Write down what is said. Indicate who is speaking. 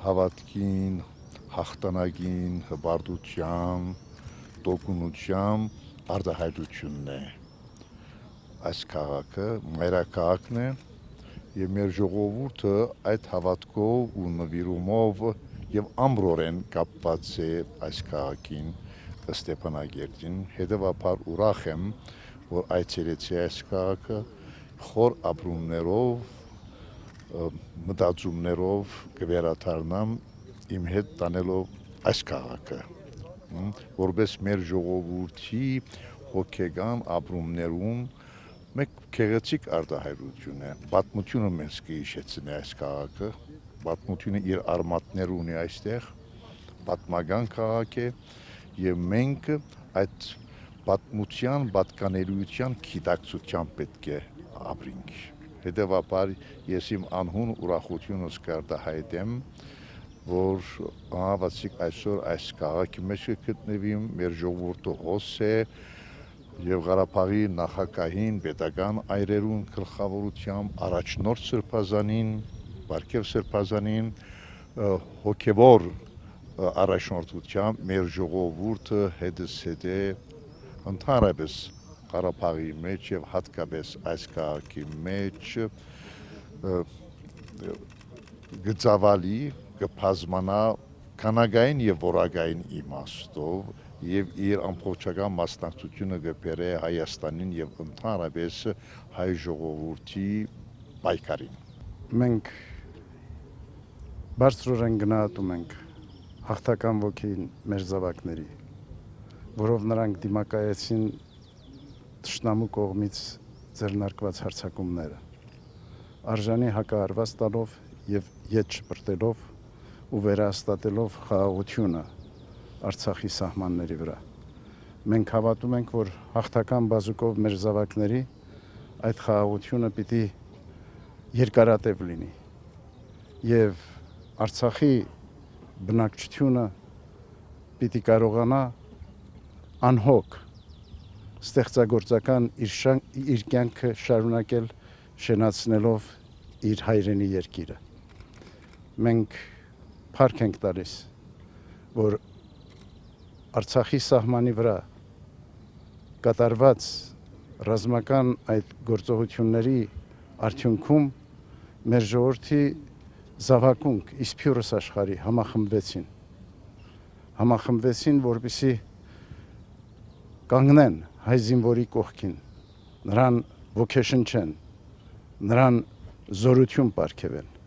Speaker 1: հավատքին, հաղթանակին, հպարտության, տոկունության արտահայտությունն է։ Այս քաղաքը մայրաքաղաքն է եւ մեր ժողովուրդը այդ հավատքով ու նվիրումով եւ ամրորեն կապված է այս քաղաքին Ստեփանագերտին, հետեւաբար ուրախ եմ, որ այցելեցի այս քաղաքը խոր ապրումներով, մտածումներով կվերադառնամ իմ հետ տանելով այս քաղաքը, որպես մեր ժողովրդի հոգեգան ապրումներում մեկ գեղեցիկ արտահայտություն է, պատմությունը մեզ կհիշեցնի այս քաղաքը, պատմությունը իր արմատներ ունի այստեղ, պատմական քաղաք է եւ մենք այդ պատմության, պատկանելիության գիտակցությամբ պետք է ապրենք։ Հետևաբար ես իմ անհուն ուրախությունս կարտահայտեմ, որ ահավասիկ այսօր այս քաղաքի մեջ գտնվի, մեր ժողովուրդը հոս է եւ Ղարաբաղի նախագահին պետական այրերուն գլխավորությամբ առաջնորդ Սրբազանին, Վարդգեվ Սրբազանին հոգեվոր առաջնորդությամբ մեր ժողովուրդը հետզհետե ընդհանրապես Ղարաբաղի մեջ եւ հատկապես այս քաղաքի մեջ գծավալի կբազմանա քանակային եւ որակային իմաստով եւ իր ամբողջական մասնակցությունը կբերե Հայաստանին եւ ընդհանրապես հայ ժողովրդի պայքարին։
Speaker 2: Մենք բարձրորեն գնահատում ենք հաղթական ոգին մեր զավակների, որով նրանք դիմակայեցին թշնամու կողմից ձեռնարկված հարձակումները, արժանի հակահարված տալով եւ ետ շպրտելով ու վերահաստատելով խաղաղությունը Արցախի սահմանների վրա։ Մենք հավատում ենք, որ հաղթական բազուկով մեր զավակների այդ խաղաղությունը պիտի երկարատև լինի եւ Արցախի բնակչությունը պիտի կարողանա անհոգ ստեղծագործական իր կյանքը շարունակել շենացնելով իր հայրենի երկիրը։ Մենք փառք ենք տալիս, որ Արցախի սահմանի վրա կատարված ռազմական այդ գործողությունների արդյունքում մեր ժողովրդի զավակունք իսփյուրս աշխարհի համախմբվեցին, որպեսզի կանգնեն հայ զինվորի կողքին, նրան ոգեշնչեն, նրան զորություն պարգևեն։